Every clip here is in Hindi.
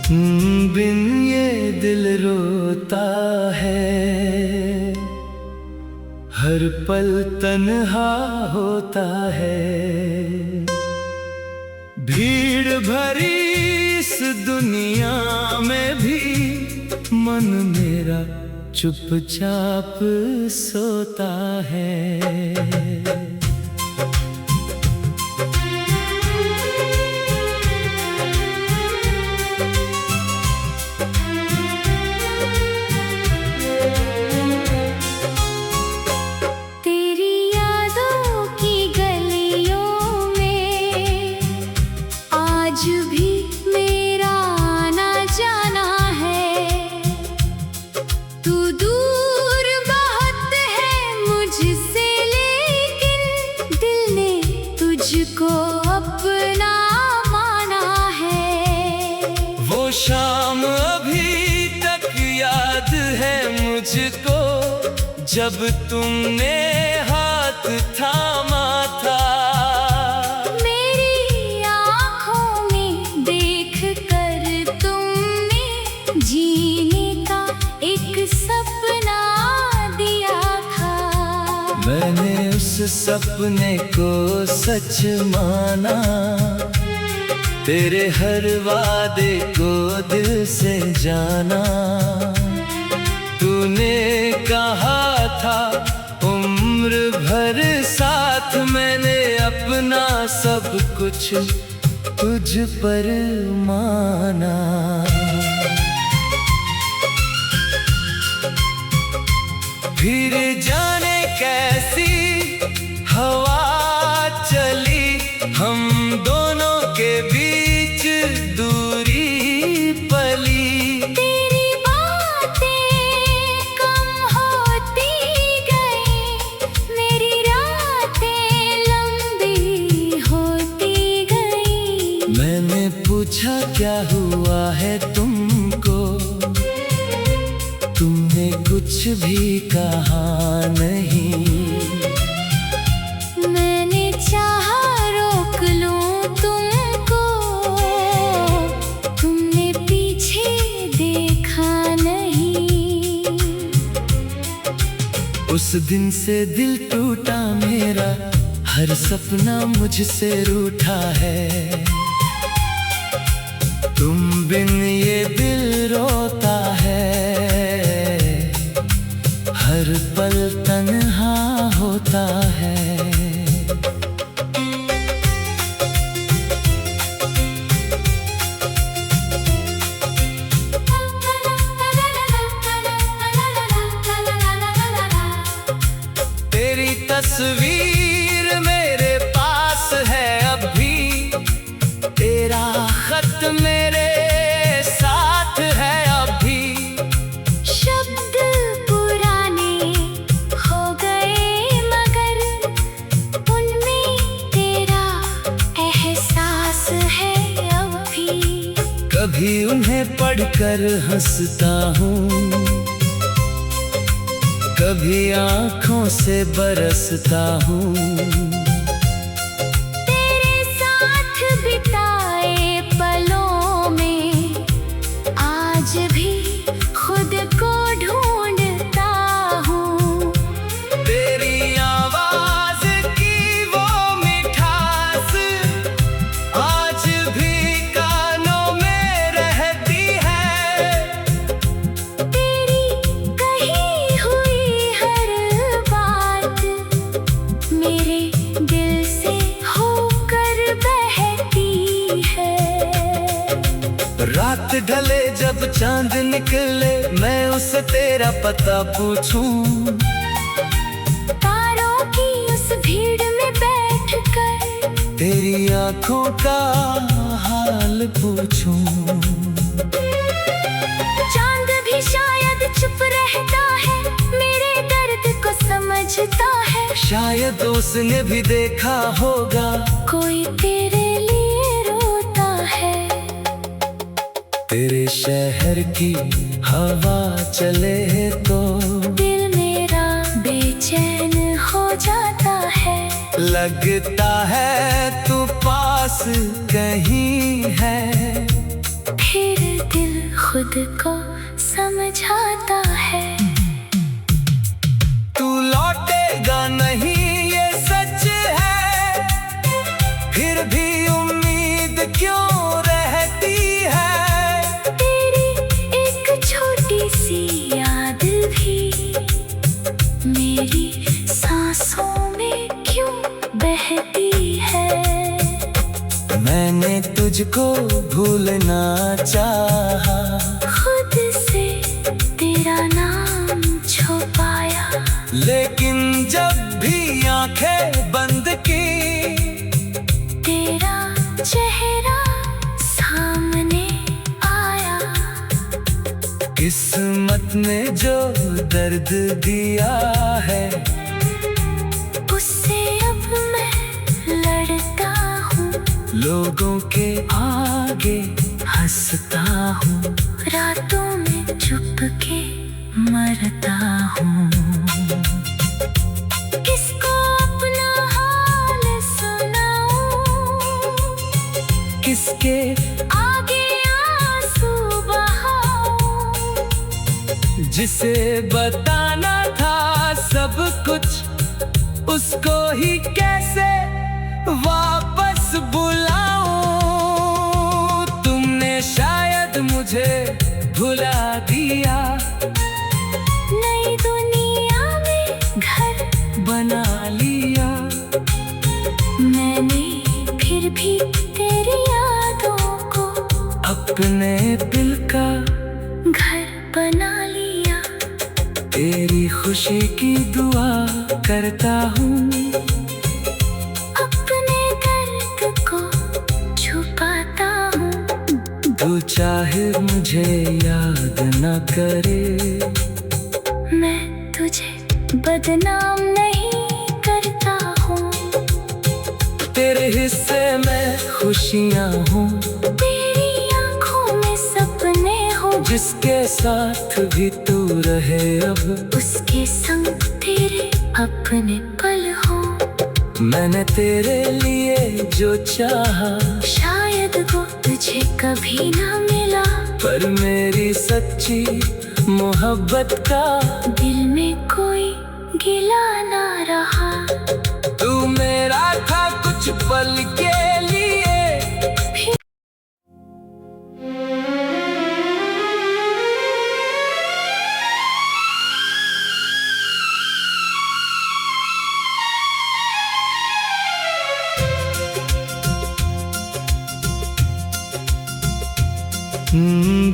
बिन ये दिल रोता है, हर पल तन्हा होता है। भीड़ भरी इस दुनिया में भी मन मेरा चुपचाप सोता है। आज भी मेरा आना जाना है, तू दूर बहुत है मुझसे, लेकिन दिल ने तुझको अपना माना है। वो शाम अभी तक याद है मुझको, जब तुमने हाथ थामा था। मैंने उस सपने को सच माना, तेरे हर वादे को दिल से जाना। तूने कहा था उम्र भर साथ, मैंने अपना सब कुछ तुझ पर माना। फिर जाने कैसी हवा चली, हम दोनों के बीच दूरी पली। तेरी बातें कम होती गई, मेरी रातें लंबी होती गई। मैंने पूछा क्या हुआ है तुमको, तुमने कुछ भी कहा नहीं। मैंने चाहा रोक लूं तुमको, तुमने पीछे देखा नहीं। उस दिन से दिल टूटा मेरा, हर सपना मुझसे रूठा है। तुम बिन ये दिल रोता है, हर पल तन्हा होता है। तेरी तस्वीर मेरे पास है अभी, तेरा खत मेरे साथ है अभी। शब्द पुराने हो गए मगर उनमें तेरा एहसास है अभी। कभी उन्हें पढ़कर हंसता हूँ, कभी आँखों से बरसता हूँ। तेरे साथ बिताए पलों में आज भी खुद को ढूंढता हूँ। तेरी आवाज की वो मिठास आज भी कानों में रहती है। तेरी कही हुई हर बात मेरे दिल से होकर बहती है। रात ढले जब चांद निकले, मैं उससे तेरा पता पूछूं। तारों की उस भीड़ में बैठकर तेरी आंखों का हाल पूछूं। चांद भी शायद चुप रहता है, मेरे दर्द को समझता है। शायद उसने भी देखा होगा कोई तेरे लिए रोता है। तेरे शहर की हवा चले तो दिल मेरा बेचैन हो जाता है। लगता है तू पास कहीं है, फिर दिल खुद को समझाता है। तू लौटेगा नहीं ये सच है, फिर भी उम्मीद क्यों रहती है। तेरी एक छोटी सी याद भी मेरी सांसों में क्यों बहती है। मैंने तुझको भूलना चाहा, खुद से तेरा नाम छुपाया, लेकिन जब भी आंखें बंद की तेरा चेहरा सामने आया। किस्मत ने जो दर्द दिया है, उससे अब मैं लड़ता हूँ, लोगों के आगे हंसता हूँ, रातों में चुप के मरता हूँ। किसको अपना हाल सुनाऊं, किसके आगे आंसू बहाऊं। जिसे बताना था सब कुछ, उसको ही कैसे वापस बुलाऊं। तुमने शायद मुझे भुला दिया, नई दुनिया में घर बना लिया। मैंने फिर भी तेरी यादों को अपने दिल का घर बना लिया। तेरी खुशी की दुआ करता हूँ, अपने दर्द को छुपाता हूँ। तू चाहे मुझे याद न करे, मैं तुझे बदनाम नहीं करता हूँ। तेरे हिस्से में खुशियाँ हूँ, तेरी आंखों में सपने हो, जिसके साथ भी तू रहे अब, उसके संग तेरे अपने पल हो। मैंने तेरे लिए जो चाहा, शायद वो तुझे कभी ना मिला, पर मेरी सच्ची मोहब्बत का दिल में कोई गिला ना रहा। तू मेरा था कुछ पल के लिए।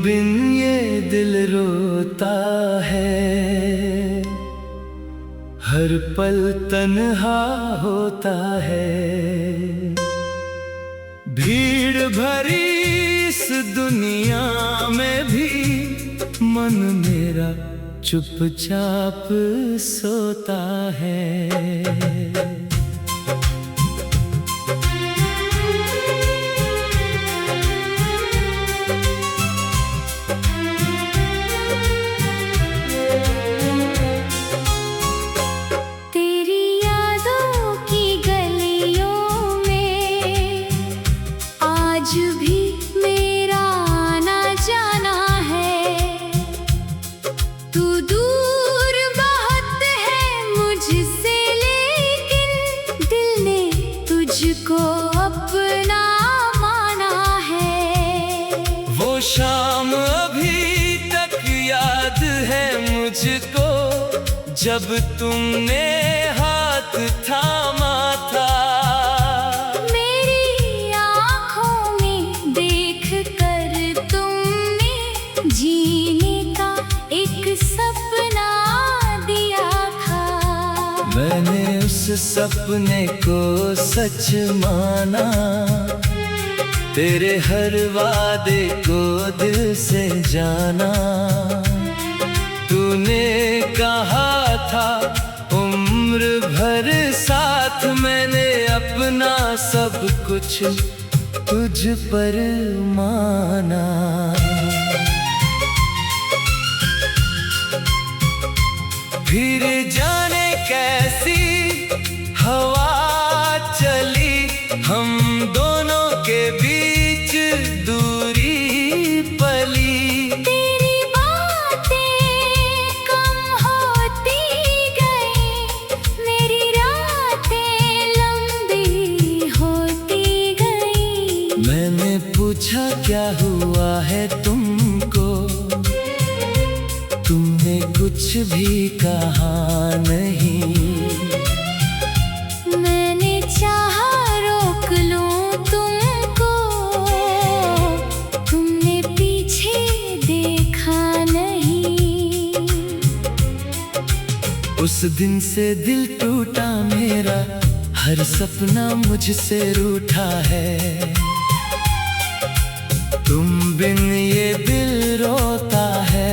बिन ये दिल रोता है, हर पल तन्हा होता है। भीड़ भरी इस दुनिया में भी मन मेरा चुपचाप सोता है। आज भी मेरा आना जाना है। तू दूर बहुत है मुझसे, लेकिन दिल ने तुझको अपना माना है। वो शाम अभी तक याद है मुझको, जब तुमने हाथ थामा था। मैंने उस सपने को सच माना, तेरे हर वादे को दिल से जाना। तूने कहा था उम्र भर साथ, मैंने अपना सब कुछ तुझ पर माना। फिर जाने कैसी हवा चली, हम दोनों के बीच दूरी पली। पूछा क्या हुआ है तुमको, तुमने कुछ भी कहा नहीं। मैंने चाहा रोक लूं तुमको, तुमने पीछे देखा नहीं। उस दिन से दिल टूटा मेरा, हर सपना मुझसे रूठा है। तुम बिन ये दिल रोता है,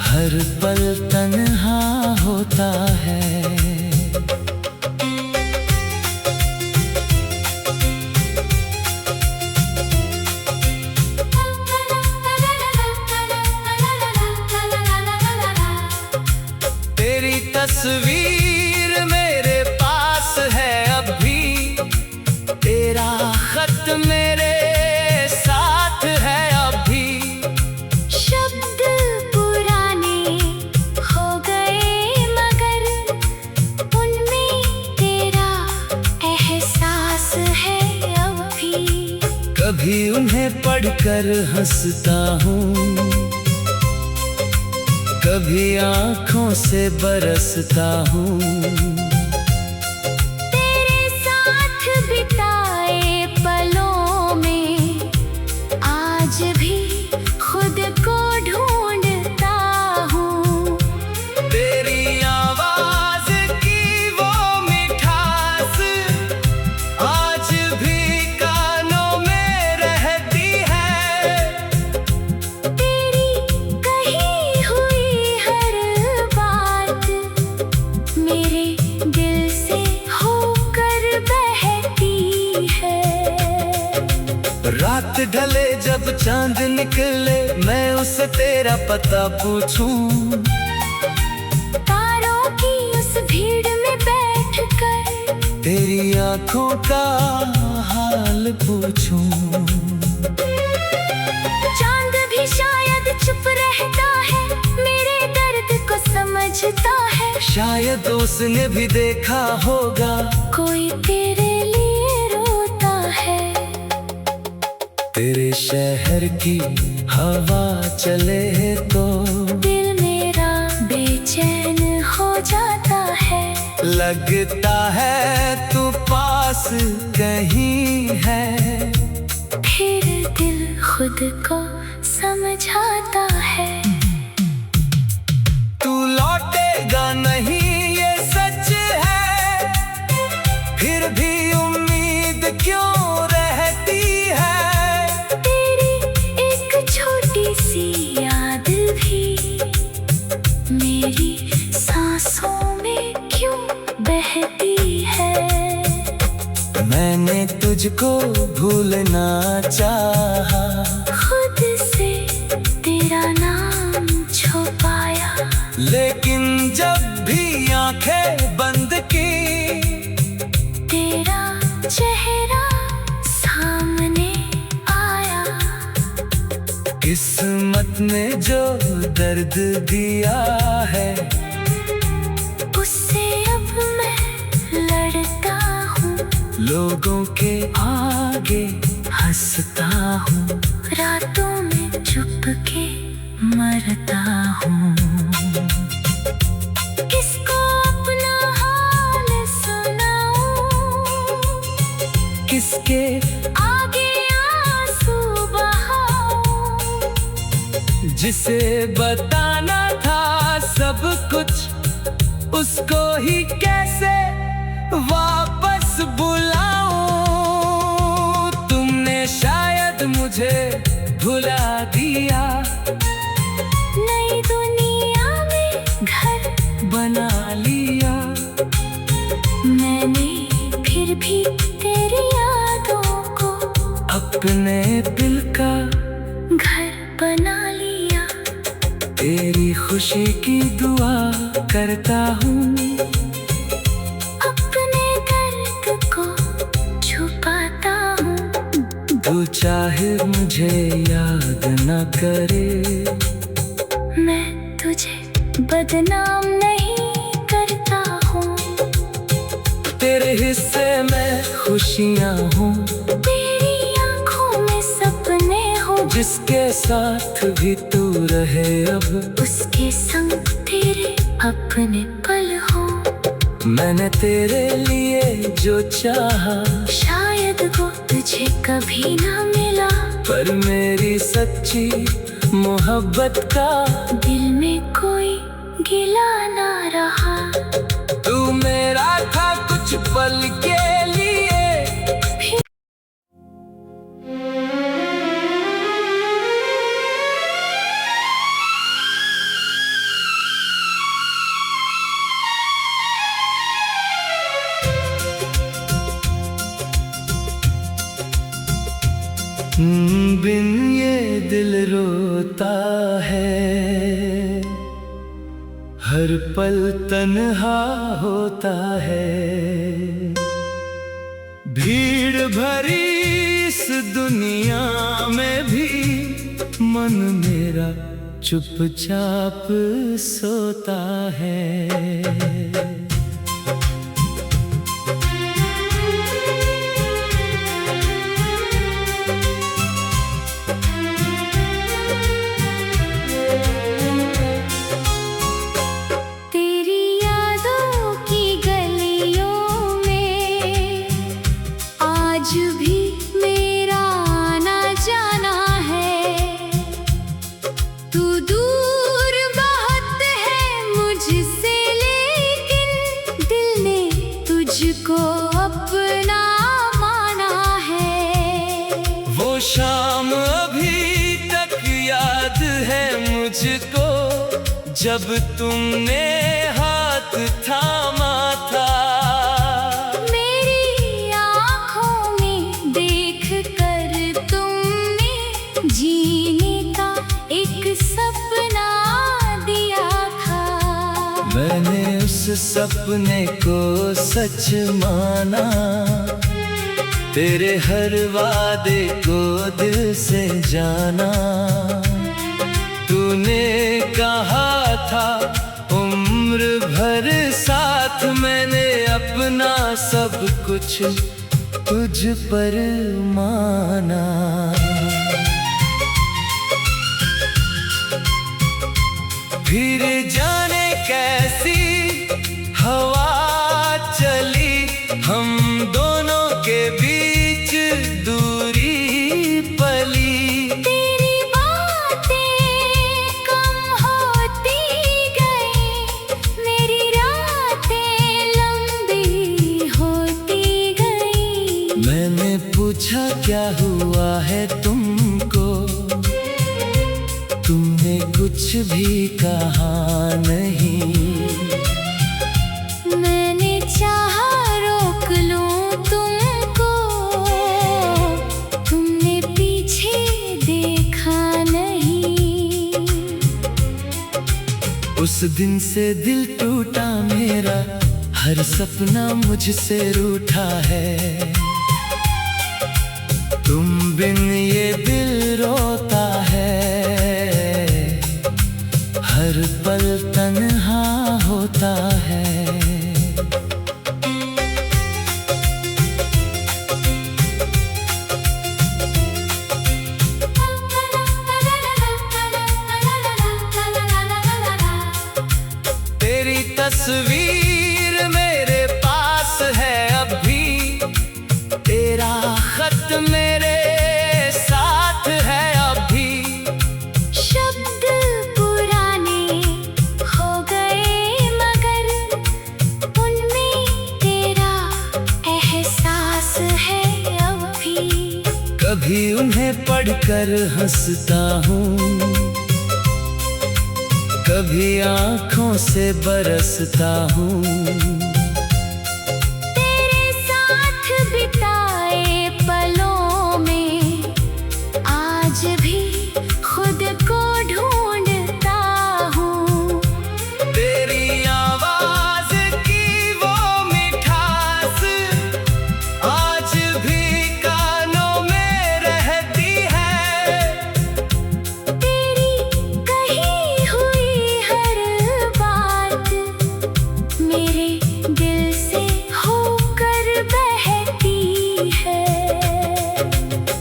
हर पल तन्हा होता है। तेरी तस्वीर मेरे पास है अभी, तेरा खत मेरे साथ है अभी। शब्द पुराने हो गए मगर उनमें तेरा एहसास है अभी। कभी उन्हें पढ़कर हंसता हूँ, कभी आँखों से बरसता हूँ। तेरे साथ बिताए पलों में आज भी खुद को ढूंढता हूँ। तेरी आवाज की वो मिठास आज भी कानों में रहती है। तेरी कही हुई हर बात मेरे दिल से होकर बहती है। रात ढले जब चांद निकले, मैं उससे तेरा पता पूछूं। तारों की उस भीड़ में बैठकर तेरी आंखों का हाल पूछूं। चांद भी शायद चुप रहता है, मेरे दर्द को समझता है। शायद उसने भी देखा होगा कोई तेरे लिए रोता है। तेरे शहर की हवा चले तो दिल मेरा बेचैन हो जाता है। लगता है तू पास कहीं है। फिर दिल खुद को समझाता है। तू लौटेगा नहीं ये सच है, फिर भी उम्मीद क्यों रहती है। तेरी एक छोटी सी याद भी मेरी सांसों में क्यों बहती है। मैंने तुझको भूलना चाहा, खुद से तेरा नाम छुपाया। लेकिन जब भी आंखें बंद की, तेरा चेहरा सामने आया। किस्मत ने जो दर्द दिया है, उससे अब मैं लड़ता हूँ। लोगों के आगे हंसता हूँ, रातों में चुप के मरता हूँ। किसको अपना हाल सुनाऊं, किसके आगे आंसू बहाऊं। जिसे बताना था सब कुछ, उसको ही कैसे वापस बुलाऊं। तुमने शायद मुझे भुला दिया, नई दुनिया में घर बना लिया। मैंने फिर भी तेरी यादों को अपने दिल का घर बना लिया। तेरी खुशी की दुआ करता हूँ, अपने दर्द को छुपाता हूँ। तू चाहे मुझे याद न करे, मैं तुझे बदनाम नहीं करता हूँ। तेरे हिस्से में खुशियाँ हूँ। तेरी जिसके साथ भी तू रहे अब, उसके संग तेरे अपने पल हो। मैंने तेरे लिए जो चाहा, शायद वो तुझे कभी ना मिला, पर मेरी सच्ची मोहब्बत का दिल में कोई गिला ना रहा। तू मेरा था कुछ पल के लिए। बिन ये दिल रोता है, हर पल तन्हा होता है। भीड़ भरी इस दुनिया में भी मन मेरा चुपचाप सोता है। आज भी मेरा आना जाना है। तू दूर बहुत है मुझसे, लेकिन दिल ने तुझको अपना माना है। वो शाम अभी तक याद है मुझको, जब तुमने हाथ थामा था। जीने का एक सपना दिया था, मैंने उस सपने को सच माना। तेरे हर वादे को दिल से जाना। तूने कहा था उम्र भर साथ, मैंने अपना सब कुछ तुझ पर माना। फिर जाने कैसी हवा चली, हम दोनों के बीच दूरी पली। तेरी बातें कम होती गई, मेरी रातें लंबी होती गई। मैंने पूछा क्या हुआ है तुमको, तुमने कुछ भी कहा नहीं। मैंने चाहा रोक लूं तुमको, तुमने पीछे देखा नहीं। उस दिन से दिल टूटा मेरा, हर सपना मुझसे रूठा है। तुम बिन ये दिल रोता है, हर पल तन्हा होता है। तेरी तस्वीर मेरे पास है अभी, तेरा खत मेरे साथ है अभी। शब्द पुराने हो गए मगर उनमें तेरा एहसास है अभी। कभी उन्हें पढ़कर हंसता हूँ, कभी आँखों से बरसता हूँ। तेरे साथ बिताए पलों में आज भी खुद को ढूंढता हूँ। तेरी आवाज की वो मिठास आज भी कानों में रहती है। तेरी कही हुई हर बात मेरे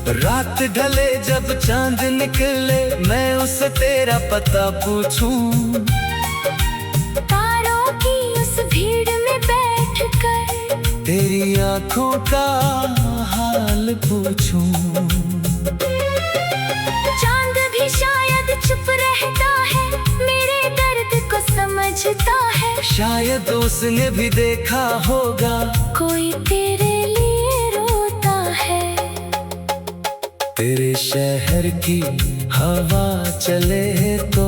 रात ढले जब चांद निकले, मैं उससे तेरा पता पूछूं। तारों की उस भीड़ में बैठकर तेरी आंखों का हाल पूछूं। चांद भी शायद चुप रहता है, मेरे दर्द को समझता है। शायद उसने भी देखा होगा कोई तेरे लिए रोता है। तेरे शहर की हवा चले तो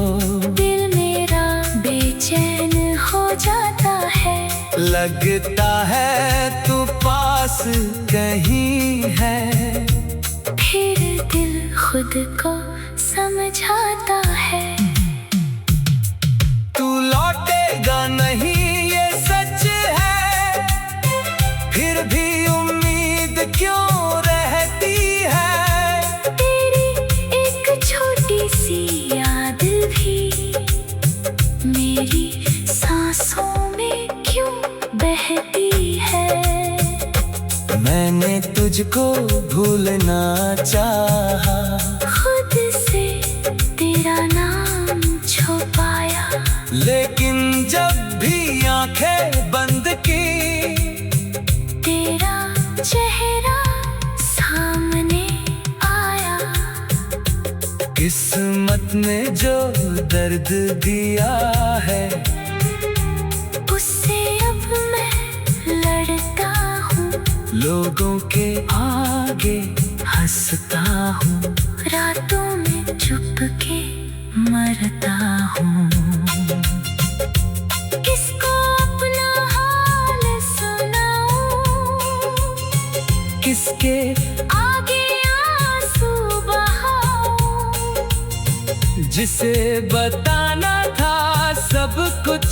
दिल मेरा बेचैन हो जाता है। लगता है तू पास कहीं है। फिर दिल खुद को समझाता है। तू लौटेगा नहीं ये सच है, फिर भी उम्मीद क्यों रहती है। तेरी एक छोटी सी याद भी मेरी सांसों में क्यों बहती है। मैंने तुझको भूलना चाहा, खुद से तेरा नाम छुपाया। लेकिन जब भी आंखें बंद की, तेरा चेहरा सामने आया। किस्मत ने जो दर्द दिया है, उससे अब मैं लड़ता हूँ। लोगों के आगे हंसता हूँ, रातों में चुप के मरता हूँ। किसको अपना हाल सुनाऊं, किसके आगे आंसू बहाऊं। जिसे बताना था सब कुछ,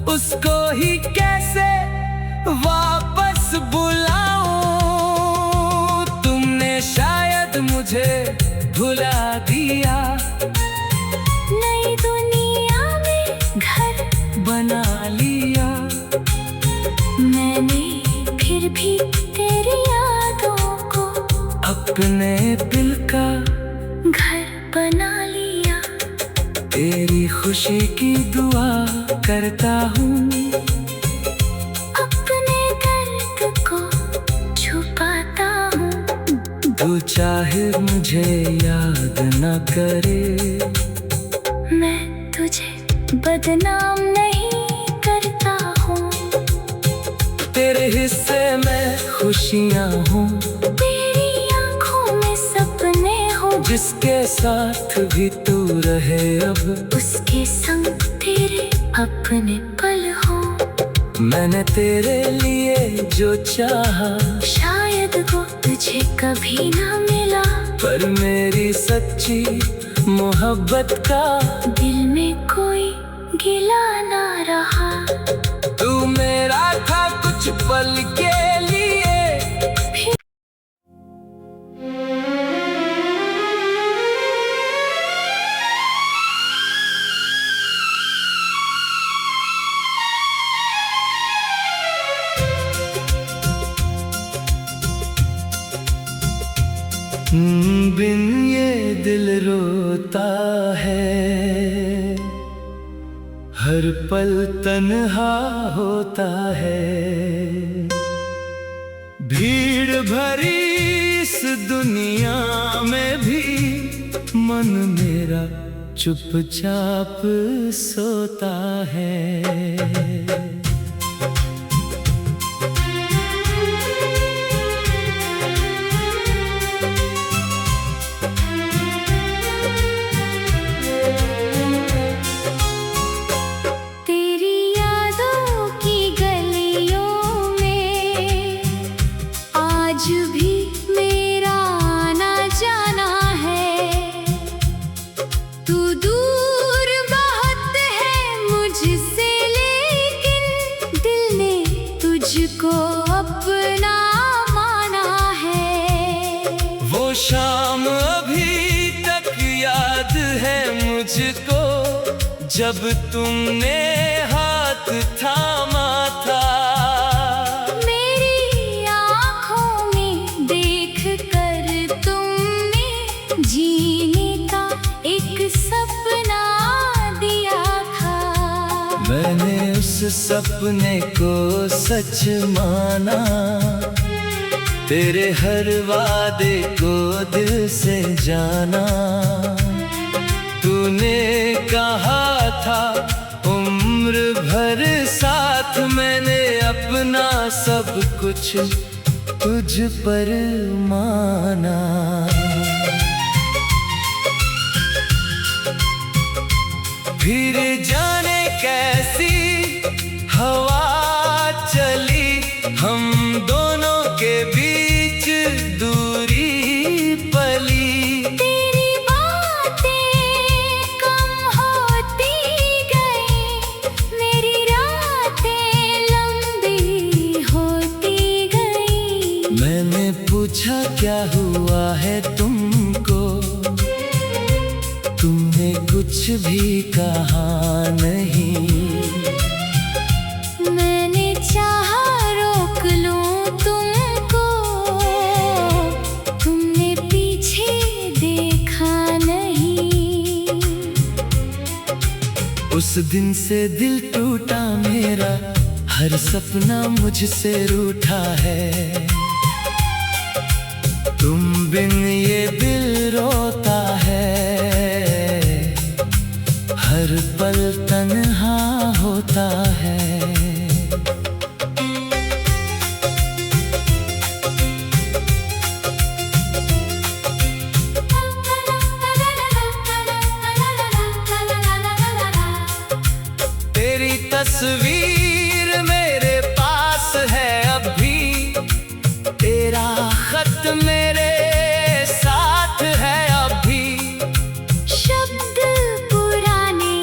उसको ही कैसे वापस बुलाऊं। तुमने शायद मुझे भुला दिया, नई दुनिया में घर बना लिया। मैंने फिर भी तेरी यादों को अपने दिल का घर बना लिया। तेरी खुशी की दुआ करता हूँ, अपने दर्द को छुपाता हूँ। तू चाहे मुझे याद न करे, मैं तुझे बदनाम नहीं करता हूँ। तेरे हिस्से में खुशियाँ हूँ, तेरी आंखों में सपने हो। जिसके साथ भी तू रहे अब, उसके संग तेरे अपने पल हो। मैंने तेरे लिए जो चाहा, शायद वो तुझे कभी ना मिला। पर मेरी सच्ची मोहब्बत का दिल में कोई गिला ना रहा। तू मेरा था कुछ पल के लिए। बिन ये दिल रोता है, हर पल तन्हा होता है। भीड़ भरी इस दुनिया में भी मन मेरा चुपचाप सोता है। मुझको अपना माना है। वो शाम अभी तक याद है मुझको, जब तुमने हाथ थामा था। मेरी आँखों में देख कर तुम सपने को सच माना, तेरे हर वादे को दिल से जाना। तूने कहा था उम्र भर साथ, मैंने अपना सब कुछ तुझ पर माना। फिर जाने कैसी हवा चली, हम दोनों के बीच दूरी पली। तेरी बातें कम होती गई, मेरी रातें लंबी होती गई। मैंने पूछा क्या हुआ है तुमको, तुमने कुछ भी कहा नहीं। मैंने चाहा रोक लूं तुमको, तुमने पीछे देखा नहीं। उस दिन से दिल टूटा मेरा, हर सपना मुझसे रूठा है। तुम बिन ये दिल रोता है, हर पल तन्हा होता है। तेरी तस्वीर मेरे पास है अभी, तेरा खत मेरे साथ है अभी। शब्द पुराने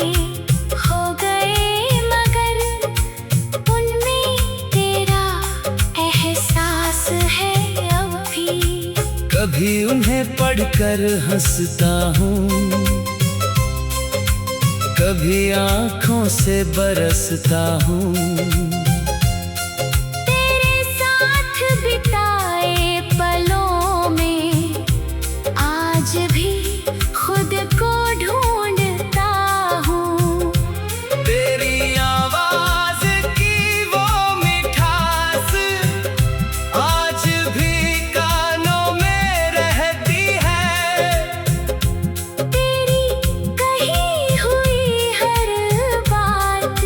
हो गए मगर उनमें तेरा एहसास है अभी। कभी उन्हें पढ़कर हंसता हूँ, कभी आँखों से बरसता हूँ। तेरे साथ बिताए पलों में आज भी खुद को ढूंढता हूँ। तेरी आवाज की वो मिठास आज भी कानों में रहती है। तेरी कही हुई हर बात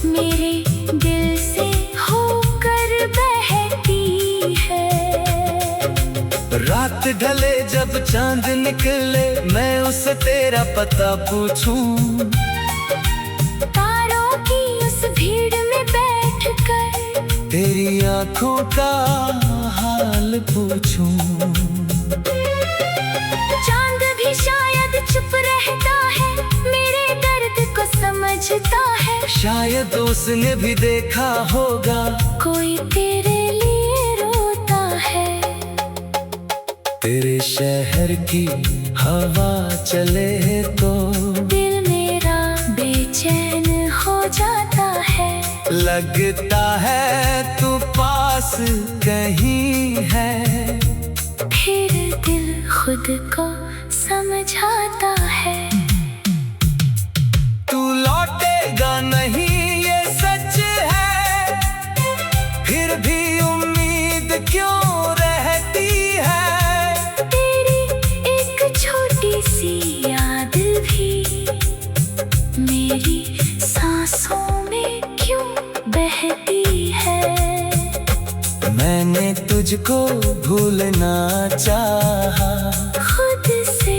मेरे दिल से होकर बहती है। रात ढले जब चांद निकले, मैं उससे तेरा पता पूछूं। तारों की उस भीड़ में बैठकर तेरी आंखों का हाल पूछूं। चांद भी शायद चुप रहता है, मेरे दर्द को समझता है। शायद उसने भी देखा होगा कोई तेरे लिए रोता है। तेरे शहर की हवा चले तो दिल मेरा बेचैन हो जाता है। लगता है तू पास कहीं है। फिर दिल खुद को समझाता है। तू लौटेगा नहीं ये सच है, फिर भी उम्मीद क्यों रहती है। तेरी एक छोटी सी याद भी मेरी सांसों में क्यों बहती है। मैंने तुझको भूलना चाहा, खुद से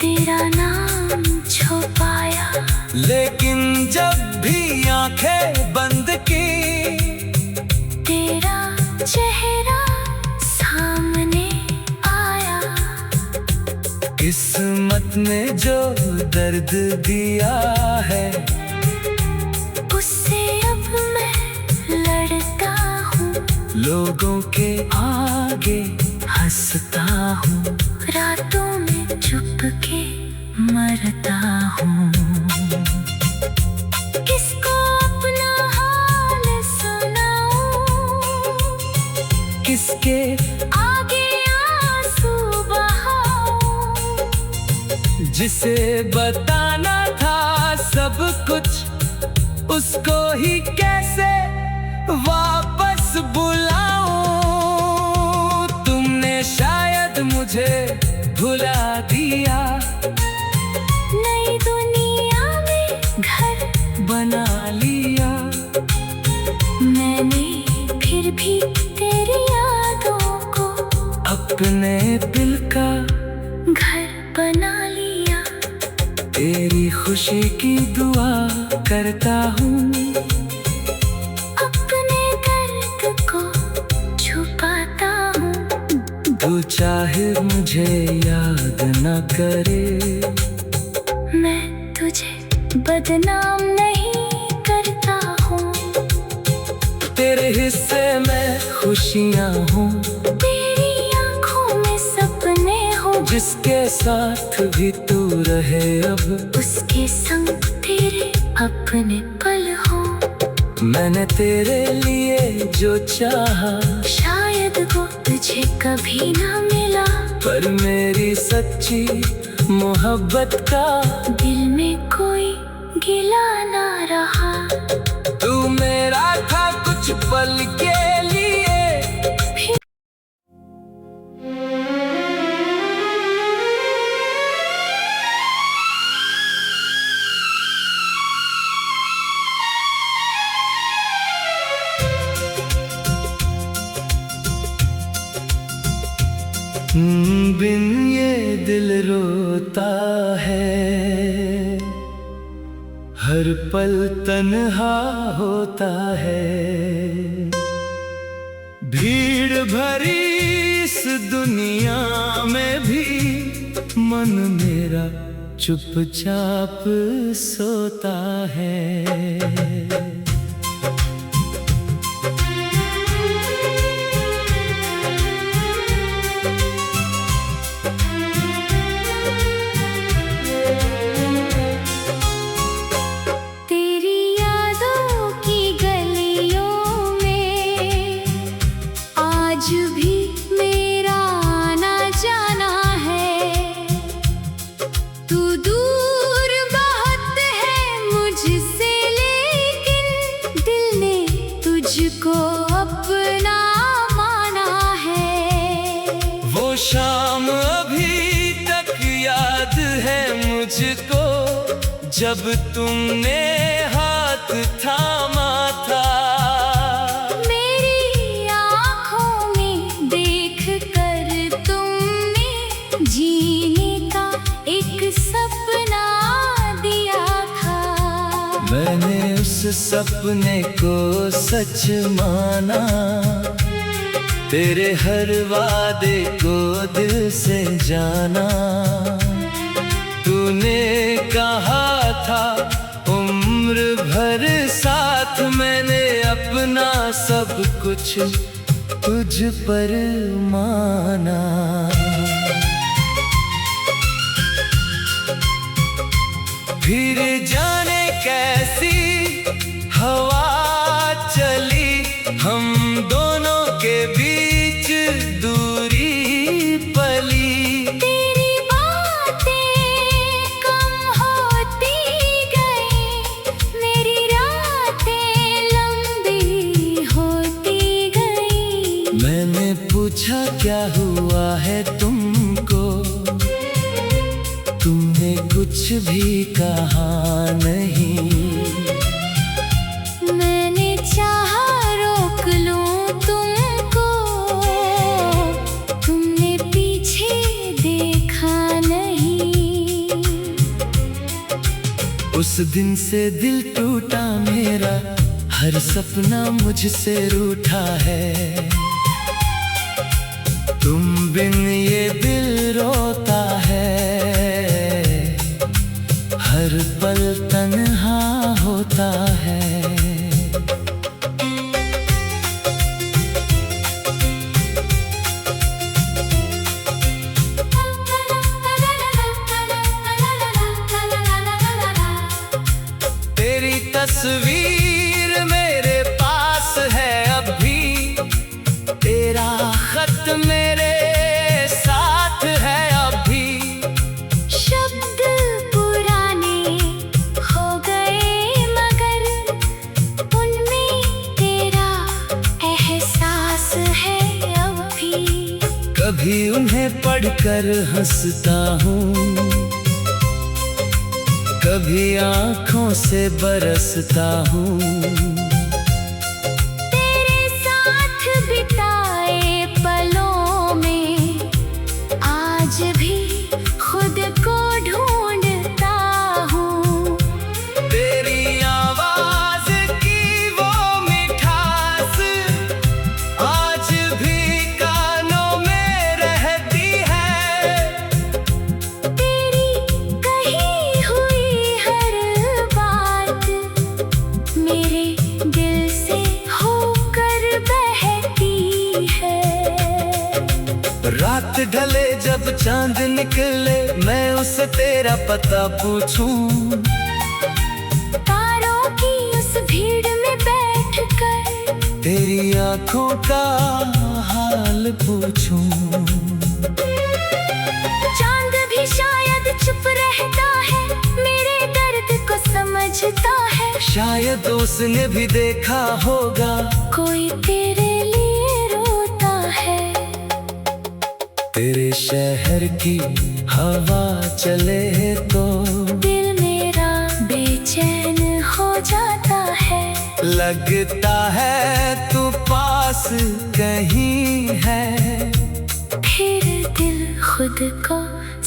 तेरा नाम छुपाया। लेकिन जब भी आंखें बंद की, तेरा चेहरा सामने आया। किस्मत ने जो दर्द दिया है, उससे अब मैं लड़ता हूँ। लोगों के आगे हंसता हूँ, रातों में चुप के मरता हूँ। किसको अपना हाल सुनाऊं, किसके आगे आंसू बहाऊं। जिसे बताना था सब कुछ उसको ही कैसे वापस बुलाऊं। तुमने शायद मुझे भुला दिया, नई दुनिया में घर बना लिया। मैंने फिर भी तेरी यादों को अपने दिल का घर बना लिया। तेरी खुशी की दुआ करता हूँ, अपने दर्द को छुपाता हूँ। तू चाहे मुझे याद न करे, मैं तुझे बदनाम नहीं करता हूँ। तेरे हिस्से में खुशियाँ हूँ, तेरी आँखों में सपने हो। जिसके साथ भी तू रहे अब उसके संग तेरे अपने पल हो। मैंने तेरे लिए जो चाहा, शायद वो तुझे कभी ना मिला, पर मेरी सच्ची मोहब्बत का दिल में कोई गिला ना रहा। तू मेरा था कुछ पल के लिए। बिन ये दिल रोता है, हर पल तन्हा होता है। भीड़ भरी इस दुनिया में भी मन मेरा चुपचाप सोता है। आज भी मेरा आना जाना है। तू दूर बहुत है मुझसे, लेकिन दिल ने तुझको अपना माना है। वो शाम अभी तक याद है मुझको, जब तुमने हाथ थामा था। मैंने उस सपने को सच माना, तेरे हर वादे को दिल से जाना। तूने कहा था उम्र भर साथ, मैंने अपना सब कुछ तुझ पर माना। फिर जाने कैसी हवा चली, हम दोनों के बीच दूरी पली। तेरी बातें कम होती गई, मेरी रातें लंबी होती गई। मैंने पूछा क्या हुआ है तुमको, तुमने कुछ भी कहा नहीं। मैंने चाहा रोक लूं तुमको, तुमने पीछे देखा नहीं। उस दिन से दिल टूटा मेरा, हर सपना मुझसे रूठा है। तुम बिन ये दिल रोता है, हर पल तन्हा होता है। तेरी तस्वीर मेरे पास है अब भी, तेरा खत मेरे उन्हें पढ़कर हंसता हूँ, कभी आँखों से बरसता हूँ। तेरे साथ बिताए पलों में आज भी खुद को ढूंढता हूँ। तेरी आवाज की वो मिठास आज भी कानों में रहती है। तेरी कही हुई हर बात मेरे दिल से होकर बहती है। रात ढले जब चांद निकले, मैं उससे तेरा पता पूछूं, तारों की उस भीड़ में बैठकर तेरी आंखों का हाल पूछूं। चांद भी शायद चुप रहता है, मेरे दर्द को समझता है। शायद उसने भी देखा होगा कोई तेरे लिए रोता है। तेरे शहर की हवा चले तो दिल मेरा बेचैन हो जाता है। लगता है तू पास कहीं है। फिर दिल खुद को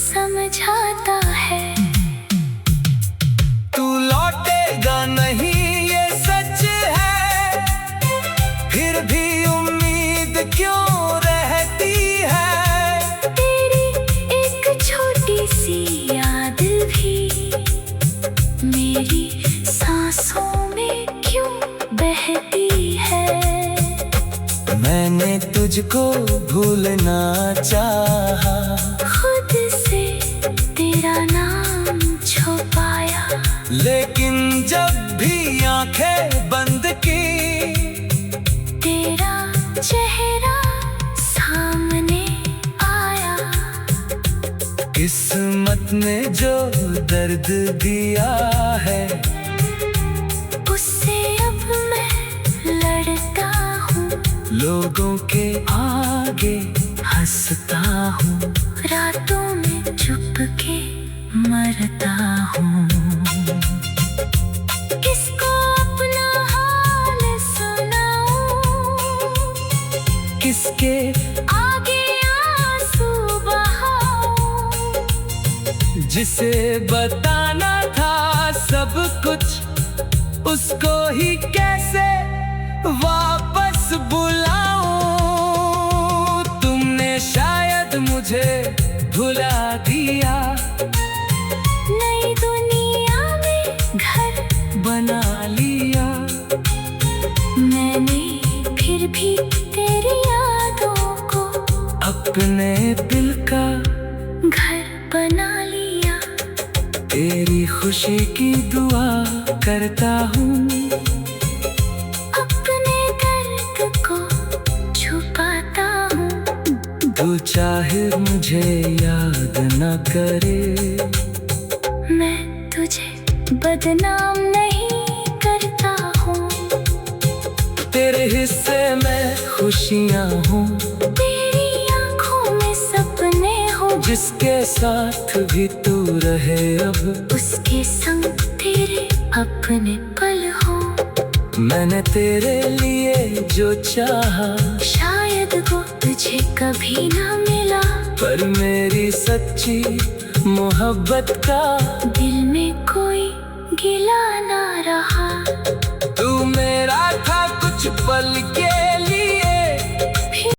समझाता है। तू लौटेगा नहीं ये सच है, फिर भी उम्मीद क्यों रहती है। तेरी एक छोटी सी याद भी मेरी सांसों में क्यों बहती है। मैंने तुझको भूलना चाहा, खुद से तेरा नाम छुपाया। लेकिन जब भी आंखें बंद की, तेरा चेहरा सामने आया। किस्मत ने जो दर्द दिया है, उससे अब मैं लड़ता हूँ। लोगों के आगे हंसता हूँ, रातों में चुप के मरता हूँ। किसको अपना हाल सुनाऊं, किसके आगे आंसू बहाऊं। जिसे बताना था सब कुछ, उसको ही कैसे वापस बुलाऊं। तुमने शायद मुझे भुला दिया, नई दुनिया में घर बना लिया। मैंने फिर भी तेरी यादों को अपने दिल का घर बना लिया। तेरी खुशी की दुआ करता हूँ, अपने दर्द को छुपाता हूँ। तू चाहे मुझे याद न करे, मैं तुझे बदनाम नहीं करता हूँ। तेरे हिस्से में खुशियाँ हूँ, तेरी आंखों में सपने हो। जिसके साथ भी तू रहे अब, उसके संग तेरे अपने पल हो। मैंने तेरे लिए जो चाहा, शायद वो तुझे कभी ना मिला। पर मेरी सच्ची मोहब्बत का दिल में कोई गिला ना रहा। तू मेरा था कुछ पल के